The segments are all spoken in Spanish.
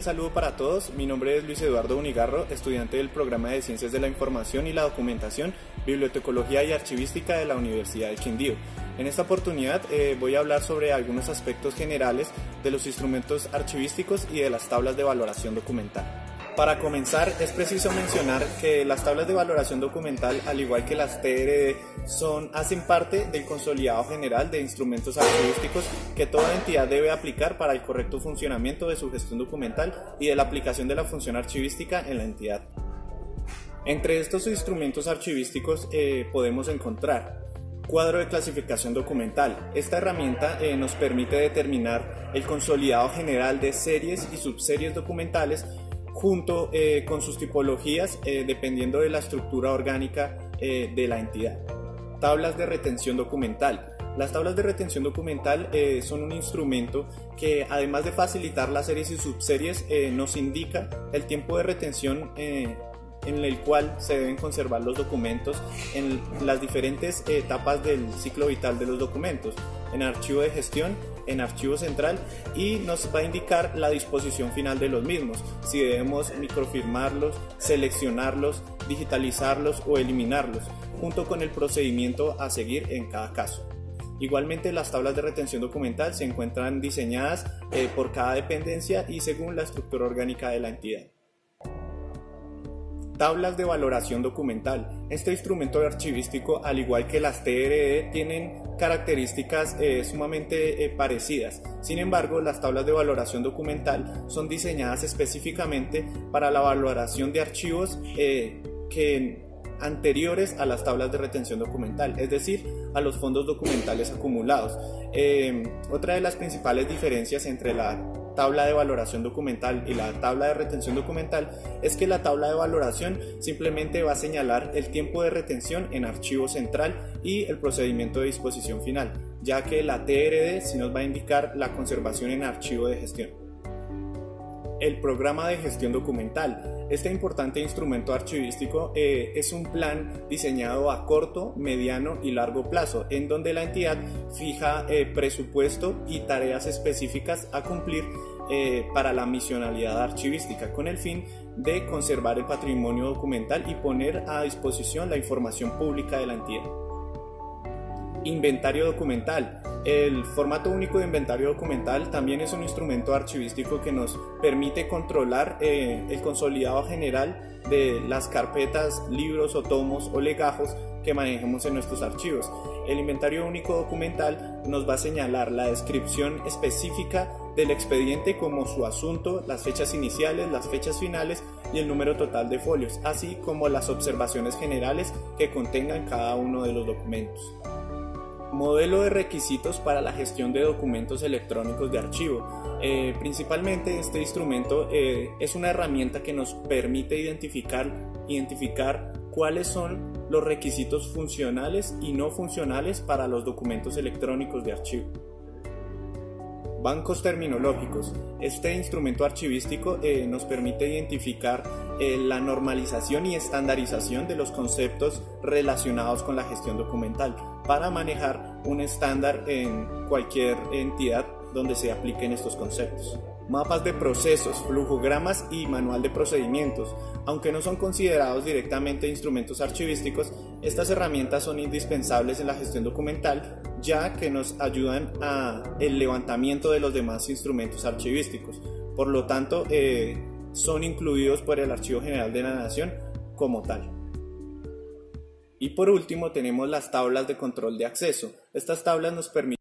saludo para todos. Mi nombre es Luis Eduardo Unigarro, estudiante del programa de Ciencias de la Información y la Documentación, Bibliotecología y Archivística de la Universidad del Quindío. En esta oportunidad voy a hablar sobre algunos aspectos generales de los instrumentos archivísticos y de las tablas de valoración documental. Para comenzar, es preciso mencionar que las tablas de valoración documental, al igual que las TRD, hacen parte del consolidado general de instrumentos archivísticos que toda entidad debe aplicar para el correcto funcionamiento de su gestión documental y de la aplicación de la función archivística en la entidad. Entre estos instrumentos archivísticos podemos encontrar cuadro de clasificación documental. Esta herramienta nos permite determinar el consolidado general de series y subseries documentales junto con sus tipologías dependiendo de la estructura orgánica de la entidad. Tablas de retención documental. Las tablas de retención documental son un instrumento que, además de facilitar las series y subseries, nos indica el tiempo de retención en el cual se deben conservar los documentos en las diferentes etapas del ciclo vital de los documentos, en archivo de gestión, en archivo central, y nos va a indicar la disposición final de los mismos, si debemos microfirmarlos, seleccionarlos, digitalizarlos o eliminarlos, junto con el procedimiento a seguir en cada caso. Igualmente, las tablas de retención documental se encuentran diseñadas por cada dependencia y según la estructura orgánica de la entidad. Tablas de valoración documental. Este instrumento archivístico, al igual que las TRD, tienen características sumamente parecidas. Sin embargo, las tablas de valoración documental son diseñadas específicamente para la valoración de archivos anteriores a las tablas de retención documental, es decir, a los fondos documentales acumulados. Otra de las principales diferencias entre la tabla de valoración documental y la tabla de retención documental es que la tabla de valoración simplemente va a señalar el tiempo de retención en archivo central y el procedimiento de disposición final, ya que la TRD sí nos va a indicar la conservación en archivo de gestión. El programa de gestión documental. Este importante instrumento archivístico es un plan diseñado a corto, mediano y largo plazo, en donde la entidad fija presupuesto y tareas específicas a cumplir para la misionalidad archivística, con el fin de conservar el patrimonio documental y poner a disposición la información pública de la entidad. Inventario documental. El formato único de inventario documental también es un instrumento archivístico que nos permite controlar el consolidado general de las carpetas, libros o tomos o legajos que manejemos en nuestros archivos. El inventario único documental nos va a señalar la descripción específica del expediente, como su asunto, las fechas iniciales, las fechas finales y el número total de folios, así como las observaciones generales que contengan cada uno de los documentos. Modelo de requisitos para la gestión de documentos electrónicos de archivo. Principalmente este instrumento es una herramienta que nos permite identificar cuáles son los requisitos funcionales y no funcionales para los documentos electrónicos de archivo. Bancos terminológicos. Este instrumento archivístico nos permite identificar la normalización y estandarización de los conceptos relacionados con la gestión documental para manejar un estándar en cualquier entidad donde se apliquen estos conceptos. Mapas de procesos, flujogramas y manual de procedimientos. Aunque no son considerados directamente instrumentos archivísticos, estas herramientas son indispensables en la gestión documental, ya que nos ayudan al levantamiento de los demás instrumentos archivísticos. Por lo tanto, son incluidos por el Archivo General de la Nación como tal. Y por último tenemos las tablas de control de acceso. Estas tablas nos permiten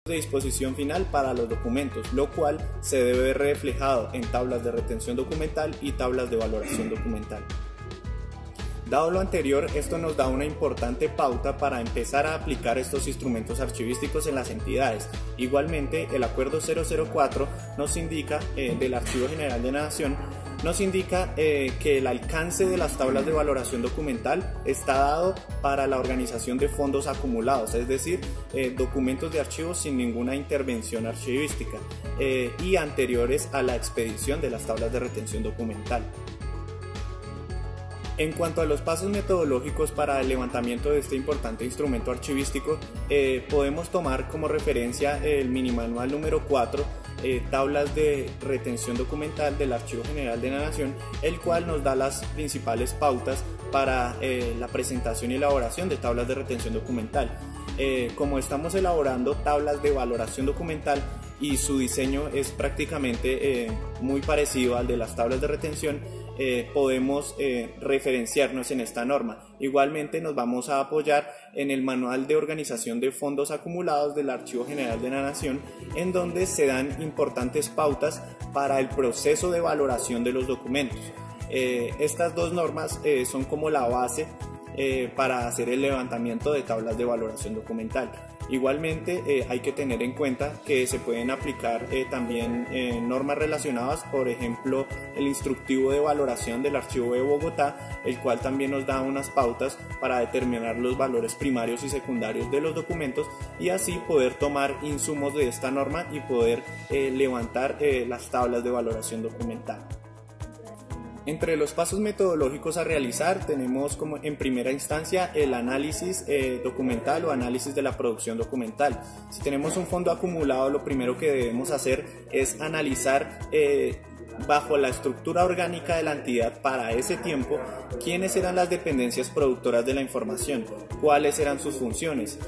De disposición final para los documentos, lo cual se debe ver reflejado en tablas de retención documental y tablas de valoración documental. Dado lo anterior, esto nos da una importante pauta para empezar a aplicar estos instrumentos archivísticos en las entidades. Igualmente, el Acuerdo 004 nos indica, del Archivo General de la Nación, nos indica que el alcance de las tablas de valoración documental está dado para la organización de fondos acumulados, es decir, documentos de archivo sin ninguna intervención archivística y anteriores a la expedición de las tablas de retención documental. En cuanto a los pasos metodológicos para el levantamiento de este importante instrumento archivístico, podemos tomar como referencia el minimanual número 4, tablas de retención documental del Archivo General de la Nación, el cual nos da las principales pautas para la presentación y elaboración de tablas de retención documental. Como estamos elaborando tablas de valoración documental y su diseño es prácticamente muy parecido al de las tablas de retención, podemos referenciarnos en esta norma. Igualmente nos vamos a apoyar en el Manual de Organización de Fondos Acumulados del Archivo General de la Nación, en donde se dan importantes pautas para el proceso de valoración de los documentos. Estas dos normas son como la base para hacer el levantamiento de tablas de valoración documental. Igualmente hay que tener en cuenta que se pueden aplicar también normas relacionadas, por ejemplo el instructivo de valoración del Archivo de Bogotá, el cual también nos da unas pautas para determinar los valores primarios y secundarios de los documentos y así poder tomar insumos de esta norma y poder levantar las tablas de valoración documental. Entre los pasos metodológicos a realizar tenemos como en primera instancia el análisis documental o análisis de la producción documental. Si tenemos un fondo acumulado, lo primero que debemos hacer es analizar bajo la estructura orgánica de la entidad para ese tiempo quiénes eran las dependencias productoras de la información, cuáles eran sus funciones,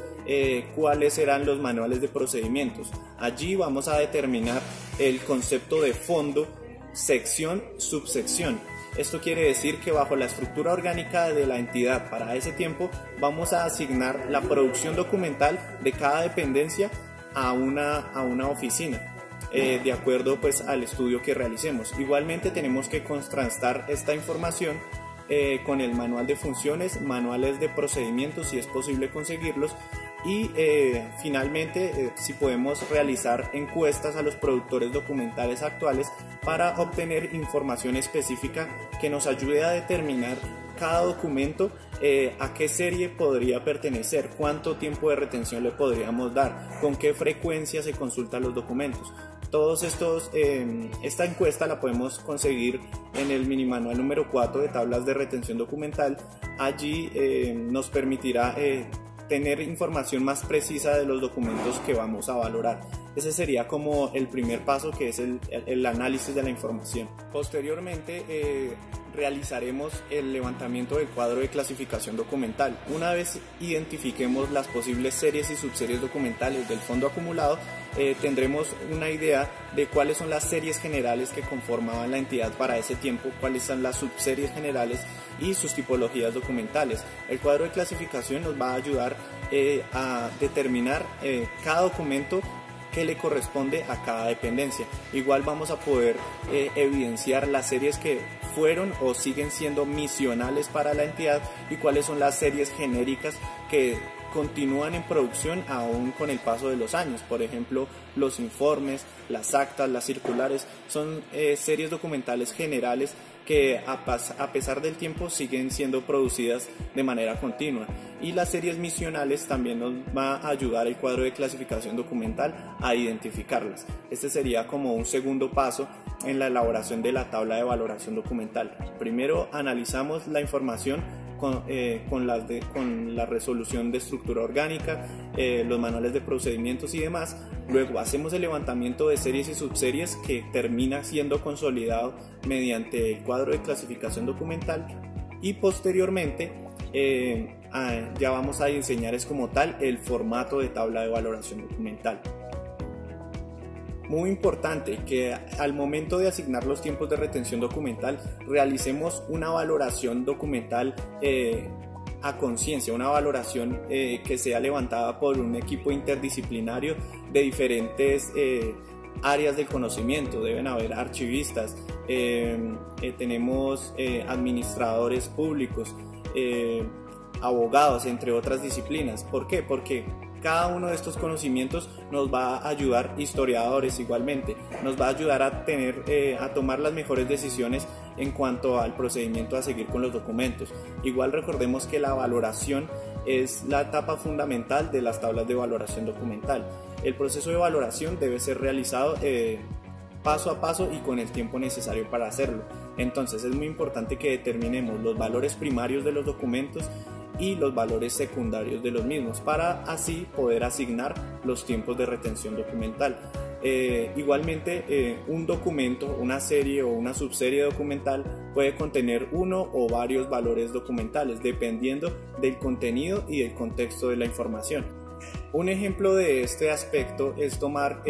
cuáles eran los manuales de procedimientos. Allí vamos a determinar el concepto de fondo, sección, subsección. Esto quiere decir que bajo la estructura orgánica de la entidad para ese tiempo vamos a asignar la producción documental de cada dependencia a una oficina, de acuerdo pues al estudio que realicemos. Igualmente tenemos que contrastar esta información con el manual de funciones, manuales de procedimientos si es posible conseguirlos, y finalmente si podemos realizar encuestas a los productores documentales actuales para obtener información específica que nos ayude a determinar cada documento a qué serie podría pertenecer, cuánto tiempo de retención le podríamos dar, con qué frecuencia se consultan los documentos. Todos estos, esta encuesta la podemos conseguir en el minimanual número 4 de tablas de retención documental. Allí nos permitirá tener información más precisa de los documentos que vamos a valorar. Ese sería como el primer paso, que es el análisis de la información. Posteriormente realizaremos el levantamiento del cuadro de clasificación documental. Una vez identifiquemos las posibles series y subseries documentales del fondo acumulado, tendremos una idea de cuáles son las series generales que conformaban la entidad para ese tiempo, cuáles son las subseries generales y sus tipologías documentales. El cuadro de clasificación nos va a ayudar a determinar cada documento que le corresponde a cada dependencia. Igual vamos a poder evidenciar las series que fueron o siguen siendo misionales para la entidad y cuáles son las series genéricas que continúan en producción aún con el paso de los años. Por ejemplo, los informes, las actas, las circulares son series documentales generales que a pesar del tiempo siguen siendo producidas de manera continua. Y las series misionales también nos va a ayudar el cuadro de clasificación documental a identificarlas. Este sería como un segundo paso en la elaboración de la tabla de valoración documental. Primero analizamos la información con la resolución de estructura orgánica, los manuales de procedimientos y demás. Luego hacemos el levantamiento de series y subseries que termina siendo consolidado mediante el cuadro de clasificación documental y posteriormente ya vamos a diseñar como tal el formato de tabla de valoración documental. Muy importante que al momento de asignar los tiempos de retención documental realicemos una valoración documental a conciencia, una valoración que sea levantada por un equipo interdisciplinario de diferentes áreas del conocimiento. Deben haber archivistas, tenemos administradores públicos, abogados, entre otras disciplinas. ¿Por qué? Porque cada uno de estos conocimientos nos va a ayudar, historiadores igualmente, nos va a ayudar a tomar las mejores decisiones en cuanto al procedimiento a seguir con los documentos. Igual recordemos que la valoración es la etapa fundamental de las tablas de valoración documental. El proceso de valoración debe ser realizado paso a paso y con el tiempo necesario para hacerlo. Entonces es muy importante que determinemos los valores primarios de los documentos y los valores secundarios de los mismos para así poder asignar los tiempos de retención documental. Igualmente un documento, una serie o una subserie documental puede contener uno o varios valores documentales dependiendo del contenido y del contexto de la información. Un ejemplo de este aspecto es tomar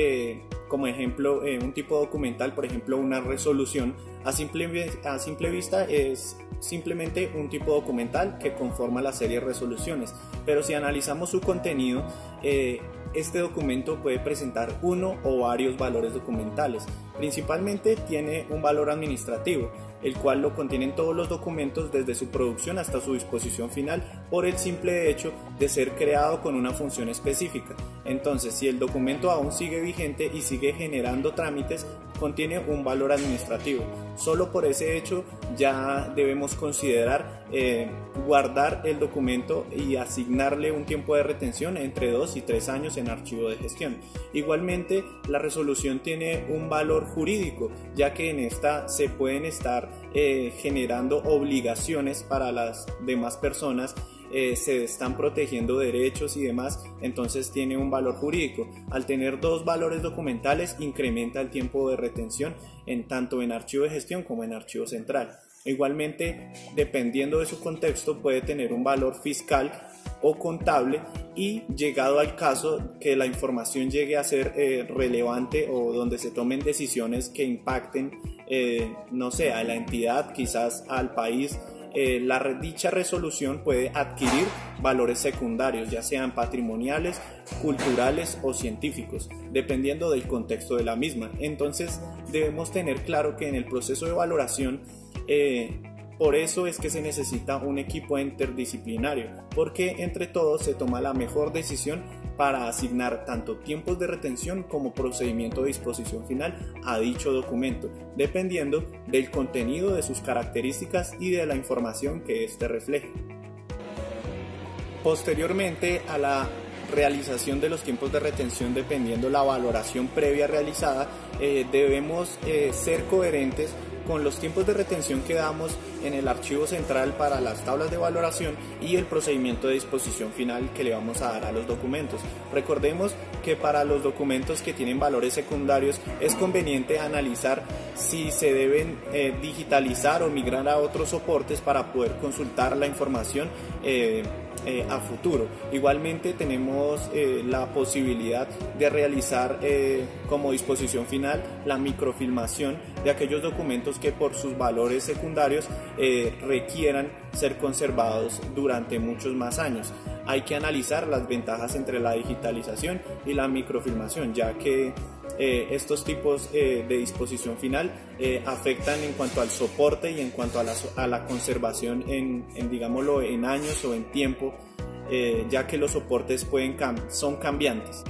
como ejemplo un tipo documental, por ejemplo una resolución. A simple vista es simplemente un tipo documental que conforma la serie de resoluciones, pero si analizamos su contenido, este documento puede presentar uno o varios valores documentales. Principalmente tiene un valor administrativo, el cual lo contienen todos los documentos desde su producción hasta su disposición final por el simple hecho de ser creado con una función específica. Entonces, si el documento aún sigue vigente y sigue generando trámites, contiene un valor administrativo. Solo por ese hecho ya debemos considerar guardar el documento y asignarle un tiempo de retención entre 2 y 3 años en archivo de gestión. Igualmente, la resolución tiene un valor jurídico, ya que en esta se pueden estar generando obligaciones para las demás personas, se están protegiendo derechos y demás, entonces tiene un valor jurídico. Al tener dos valores documentales incrementa el tiempo de retención tanto en archivo de gestión como en archivo central. Igualmente, dependiendo de su contexto, puede tener un valor fiscal o contable y llegado al caso que la información llegue a ser relevante o donde se tomen decisiones que impacten, no sé, a la entidad, quizás al país, dicha resolución puede adquirir valores secundarios, ya sean patrimoniales, culturales o científicos, dependiendo del contexto de la misma. Entonces debemos tener claro que en el proceso de valoración, por eso es que se necesita un equipo interdisciplinario, porque entre todos se toma la mejor decisión para asignar tanto tiempos de retención como procedimiento de disposición final a dicho documento, dependiendo del contenido, de sus características y de la información que éste refleje. Posteriormente a la realización de los tiempos de retención, dependiendo la valoración previa realizada, debemos ser coherentes con los tiempos de retención que damos en el archivo central para las tablas de valoración y el procedimiento de disposición final que le vamos a dar a los documentos. Recordemos que para los documentos que tienen valores secundarios es conveniente analizar si se deben digitalizar o migrar a otros soportes para poder consultar la información a futuro. Igualmente tenemos la posibilidad de realizar como disposición final la microfilmación de aquellos documentos que por sus valores secundarios requieran ser conservados durante muchos más años. Hay que analizar las ventajas entre la digitalización y la microfilmación, ya que estos tipos de disposición final afectan en cuanto al soporte y en cuanto a la conservación digámoslo, en años o en tiempo, ya que los soportes son cambiantes.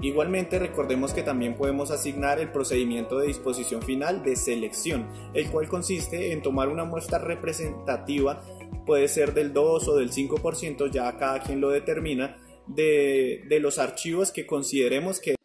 Igualmente recordemos que también podemos asignar el procedimiento de disposición final de selección, el cual consiste en tomar una muestra representativa, puede ser del 2 o del 5%, ya cada quien lo determina, de los archivos que consideremos que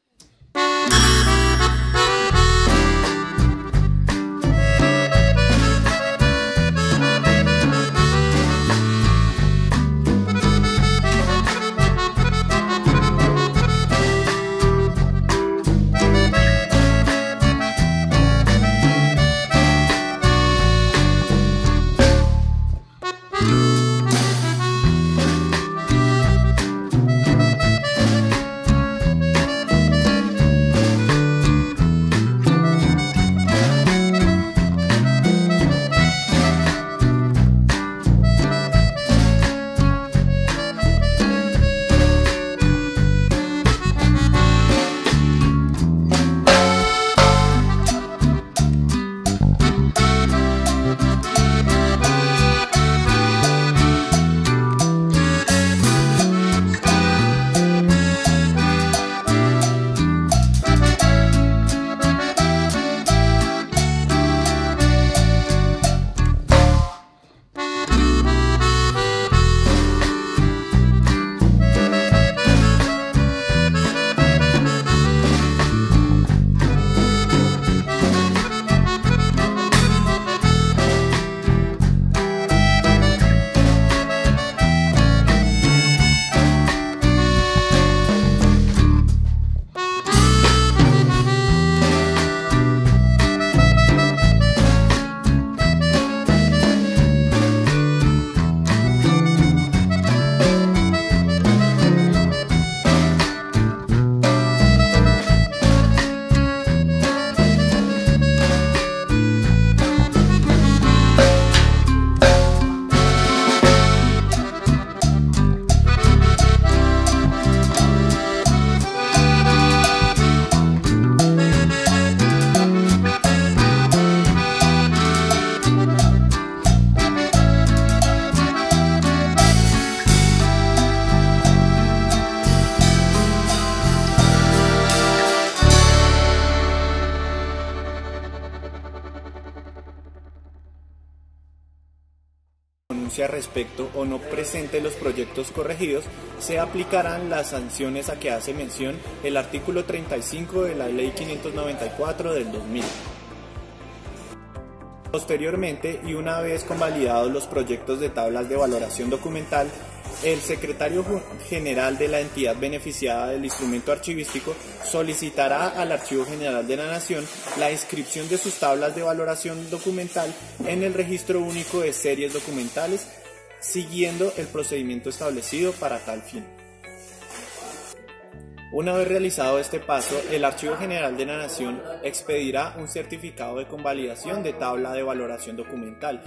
respecto o no presente los proyectos corregidos, se aplicarán las sanciones a que hace mención el artículo 35 de la Ley 594 del 2000. Posteriormente, y una vez convalidados los proyectos de tablas de valoración documental, el secretario general de la entidad beneficiada del instrumento archivístico solicitará al Archivo General de la Nación la inscripción de sus tablas de valoración documental en el Registro Único de Series Documentales, siguiendo el procedimiento establecido para tal fin. Una vez realizado este paso, el Archivo General de la Nación expedirá un certificado de convalidación de tabla de valoración documental.